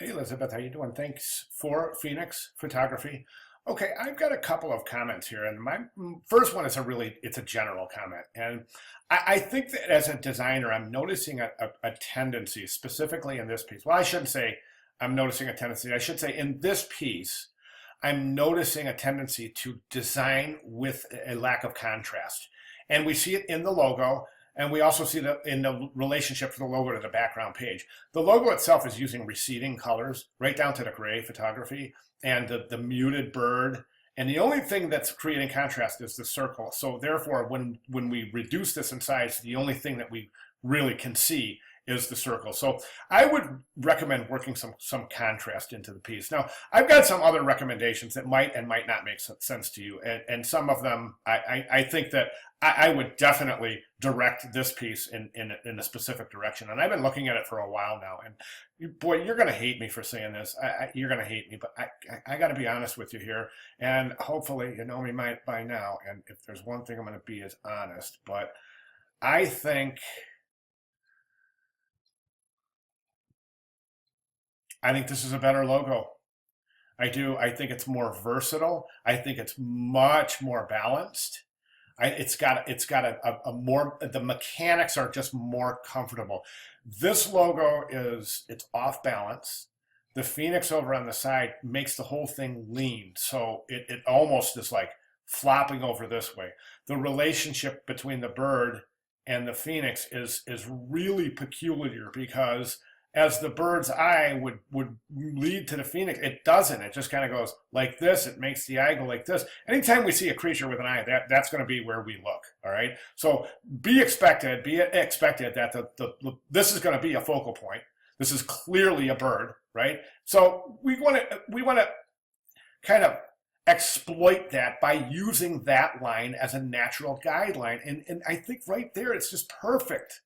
Hey Elizabeth, how you doing? Thanks for Phoenix Photography. Okay, I've got a couple of comments here, and my first one is it's a general comment, and I think that as a designer, I'm noticing a tendency, specifically in this piece. Well, I shouldn't say I'm noticing a tendency. I should say in this piece, I'm noticing a tendency to design with a lack of contrast, and we see it in the logo. And we also see that in the relationship to the logo to the background page. The logo itself is using receding colors right down to the gray photography and the muted bird. And the only thing that's creating contrast is the circle. So therefore, when we reduce this in size, the only thing that we really can see is the circle. So I would recommend working some contrast into the piece. Now, I've got some other recommendations that might and might not make sense to you. And some of them, I think that I would definitely direct this piece in a specific direction. And I've been looking at it for a while now. And boy, you're going to hate me for saying this. You're going to hate me, but I got to be honest with you here. And hopefully you know me by now. And if there's one thing I'm going to be is honest, but I think this is a better logo. I do. I think it's more versatile. I think it's much more balanced. It's got a more, the mechanics are just more comfortable. This logo it's off balance. The Phoenix over on the side makes the whole thing lean. So it almost is like flopping over this way. The relationship between the bird and the Phoenix is really peculiar because as the bird's eye would lead to the Phoenix, it doesn't. It just kind of goes like this. It makes the eye go like this. Anytime we see a creature with an eye, that's going to be where we look. All right. So be expected that this is going to be a focal point. This is clearly a bird, right? So we want to kind of exploit that by using that line as a natural guideline. And I think right there, it's just perfect.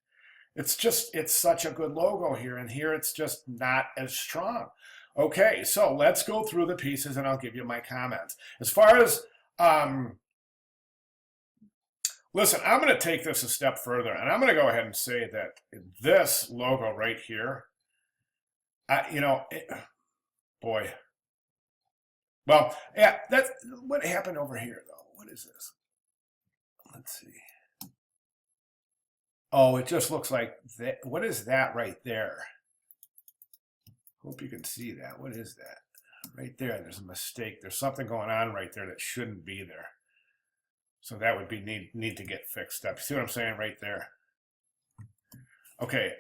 It's such a good logo here, and here it's just not as strong. Okay, so let's go through the pieces and I'll give you my comments. As far as, listen, I'm going to take this a step further, and I'm going to go ahead and say that this logo right here, boy. Well, yeah, that's what happened over here, though. What is this? Let's see. Oh, it just looks like that. What is that right there? Hope you can see that. What is that? Right there, there's a mistake. There's something going on right there that shouldn't be there. So that would be need to get fixed up. See what I'm saying right there? Okay.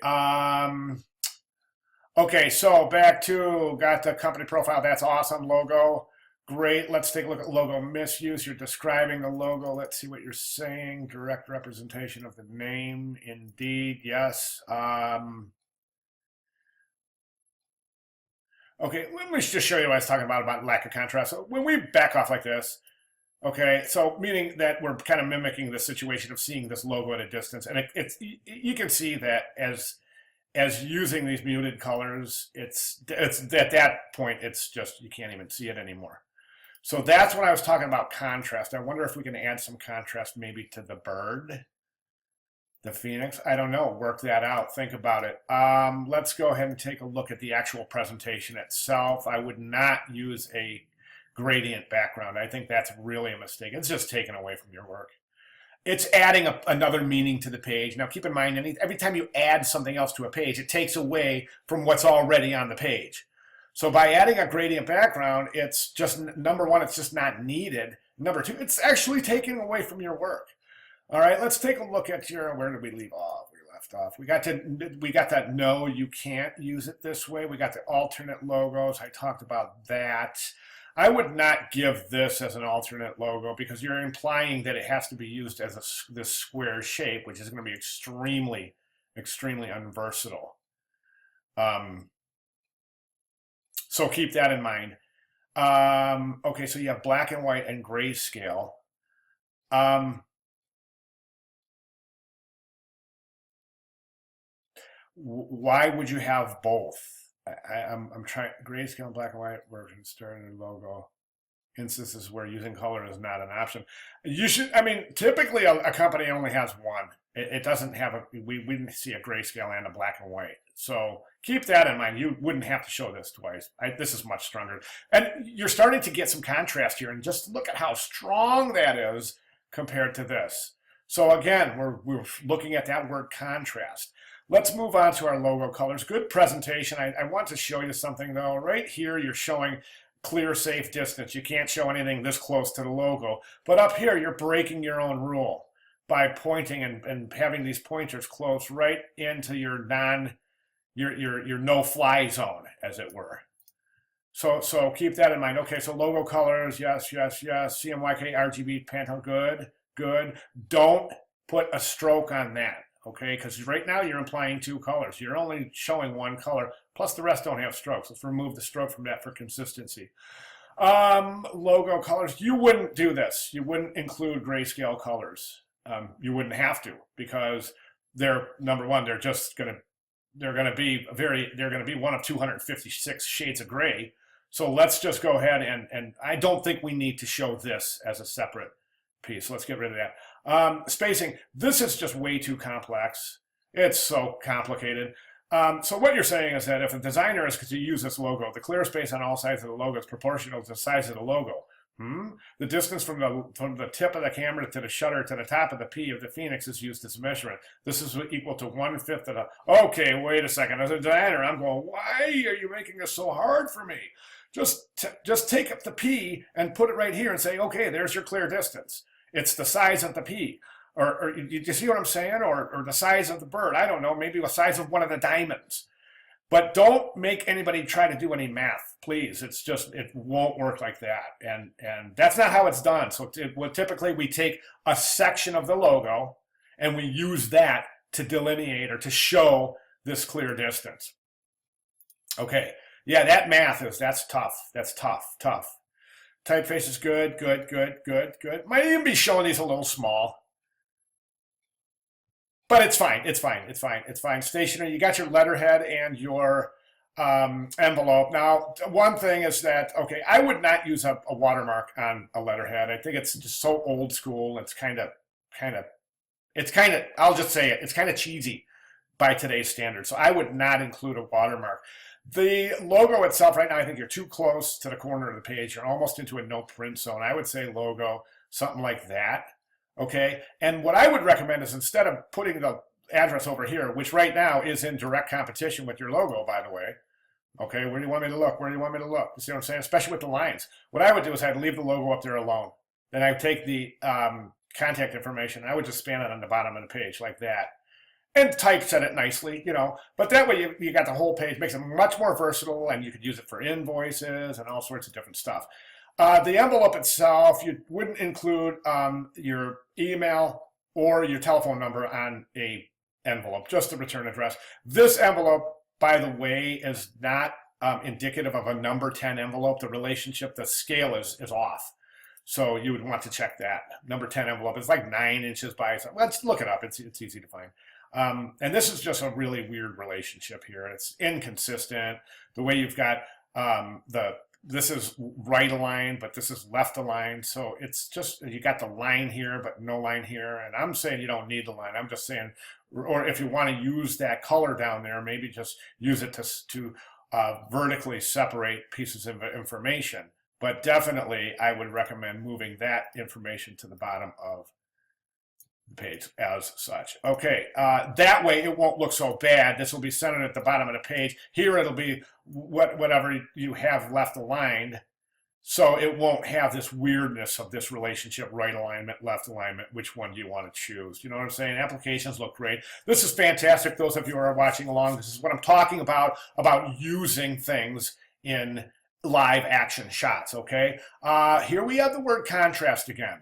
Okay, so back to, got the company profile. That's awesome. Logo. Great. Let's take a look at logo misuse. You're describing the logo. Let's see what you're saying. Direct representation of the name. Indeed. Yes. Okay, let me just show you what I was talking about lack of contrast. So when we back off like this, okay, so meaning that we're kind of mimicking the situation of seeing this logo at a distance. And you can see that as using these muted colors, it's at that point, it's just, you can't even see it anymore. So that's when I was talking about contrast. I wonder if we can add some contrast maybe to the bird, the Phoenix. I don't know. Work that out. Think about it. Let's go ahead and take a look at the actual presentation itself. I would not use a gradient background. I think that's really a mistake. It's just taken away from your work. It's adding another meaning to the page. Now, keep in mind, every time you add something else to a page, it takes away from what's already on the page. So by adding a gradient background, it's just, number one, it's just not needed. Number two, it's actually taking away from your work. All right, let's take a look at where did we leave off? We left off. We got that no, you can't use it this way. We got the alternate logos. I talked about that. I would not give this as an alternate logo because you're implying that it has to be used as this square shape, which is going to be extremely, extremely unversatile. So keep that in mind. Okay, so you have black and white and grayscale. Why would you have both? I'm trying grayscale and black and white version starting logo instances where using color is not an option. You should, I mean, typically a company only has one. It doesn't have we see a grayscale and a black and white. So Keep that in mind. You wouldn't have to show this twice. This is much stronger. And you're starting to get some contrast here. And just look at how strong that is compared to this. So again, we're looking at that word contrast. Let's move on to our logo colors. Good presentation. I want to show you something though. Right here, you're showing clear, safe distance. You can't show anything this close to the logo. But up here, you're breaking your own rule by pointing and having these pointers close right into your no-fly zone, as it were. So keep that in mind. Okay, so logo colors, yes, yes, yes. CMYK, RGB, Pantone, good, good. Don't put a stroke on that, okay? Because right now you're implying two colors. You're only showing one color, plus the rest don't have strokes. Let's remove the stroke from that for consistency. Logo colors, you wouldn't do this. You wouldn't include grayscale colors. You wouldn't have to, because they're, number one, they're going to be one of 256 shades of gray. So let's just go ahead and I don't think we need to show this as a separate piece. Let's get rid of that. Spacing, this is just way too complex. It's so complicated. So what you're saying is that if a designer is to use this logo, the clear space on all sides of the logo is proportional to the size of the logo. The distance from the tip of the camera to the shutter to the top of the P of the Phoenix is used as a measurement. This is equal to 1/5 of the... Okay, wait a second. As a designer, I'm going, why are you making this so hard for me? Just take up the P and put it right here and say, okay, there's your clear distance. It's the size of the P. Or you see what I'm saying? Or the size of the bird. I don't know, maybe the size of one of the diamonds. But don't make anybody try to do any math, please. It's just, it won't work like that. And that's not how it's done. So typically we take a section of the logo and we use that to delineate or to show this clear distance. Okay, yeah, that math that's tough. That's tough. Typeface is good. Might even be showing these a little small. But it's fine. Stationery, you got your letterhead and your envelope. Now, one thing is that, okay, I would not use a watermark on a letterhead. I think it's just so old school. It's I'll just say it, it's kind of cheesy by today's standards. So I would not include a watermark. The logo itself right now, I think you're too close to the corner of the page. You're almost into a no print zone. I would say logo, something like that. Okay, and what I would recommend is instead of putting the address over here, which right now is in direct competition with your logo, by the way. Okay, where do you want me to look? Where do you want me to look? You see what I'm saying? Especially with the lines. What I would do is I'd leave the logo up there alone. Then I would take the contact information, and I would just span it on the bottom of the page like that. And typeset it nicely, you know. But that way you got the whole page. Makes it much more versatile, and you could use it for invoices and all sorts of different stuff. The envelope itself, you wouldn't include your email or your telephone number on a envelope, just the return address. This envelope, by the way, is not indicative of a number 10 envelope. The relationship, the scale is off. So you would want to check that. Number 10 envelope is like 9 inches by, let's look it up. It's easy to find. And this is just a really weird relationship here. It's inconsistent. The way you've got this is right aligned, but this is left aligned. So it's just, you got the line here, but no line here. And I'm saying you don't need the line. I'm just saying, or if you want to use that color down there, maybe just use it to vertically separate pieces of information. But definitely, I would recommend moving that information to the bottom of the page as such. Okay, that way it won't look so bad. This will be centered at the bottom of the page. Here it'll be whatever you have left aligned, so it won't have this weirdness of this relationship, right alignment, left alignment. Which one do you want to choose? You know what I'm saying? Applications look great. This is fantastic. Those of you who are watching along, this is what I'm talking about using things in live action shots, okay? Here we have the word contrast again.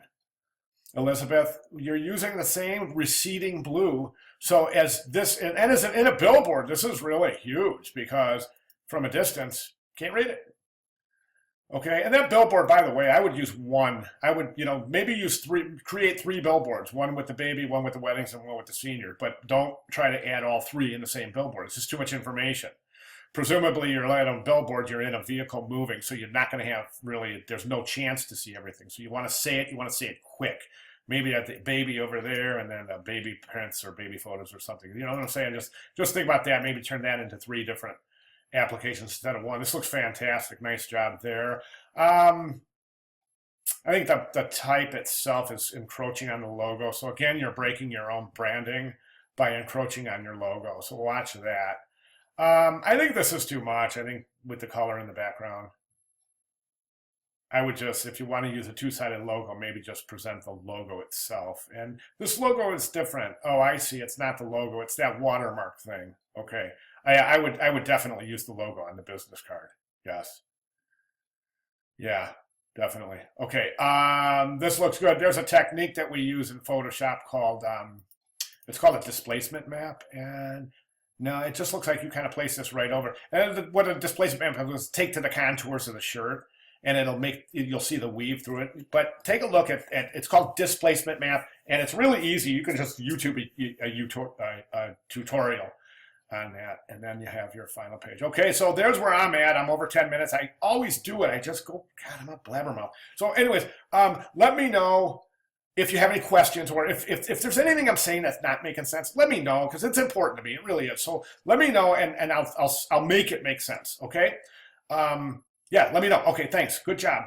Elizabeth, you're using the same receding blue. So as this, and as in a billboard, this is really huge because from a distance, can't read it. Okay, and that billboard, by the way, I would use one. I would, maybe use create 3 billboards, one with the baby, one with the weddings, and one with the senior. But don't try to add all 3 in the same billboard. It's just too much information. Presumably, you're on a billboard, you're in a vehicle moving, so you're not going to have really, there's no chance to see everything. So you want to say it quick. maybe at the baby over there, and then baby prints or baby photos or something. You know what I'm saying? Just think about that. Maybe turn that into 3 different applications instead of 1. This looks fantastic. Nice job there. I think the type itself is encroaching on the logo. So again, you're breaking your own branding by encroaching on your logo. So watch that. I think this is too much. I think with the color in the background, I would just, if you want to use a two-sided logo, maybe just present the logo itself. And this logo is different. Oh, I see. It's not the logo. It's that watermark thing. Okay. I would definitely use the logo on the business card. Yes. Yeah, definitely. Okay. This looks good. There's a technique that we use in Photoshop called it's called a displacement map, and no, it just looks like you kind of place this right over. And what a displacement map is take to the contours of the shirt, and you'll see the weave through it. But take a look at it's called displacement map, and it's really easy. You can just YouTube a tutorial on that, and then you have your final page. Okay, so there's where I'm at. I'm over 10 minutes. I always do it. I just go, God, I'm a blabbermouth. So anyways, let me know if you have any questions, or if there's anything I'm saying that's not making sense. Let me know, because it's important to me. It really is. So let me know, and I'll make it make sense. Okay. Yeah, let me know. Okay, thanks. Good job.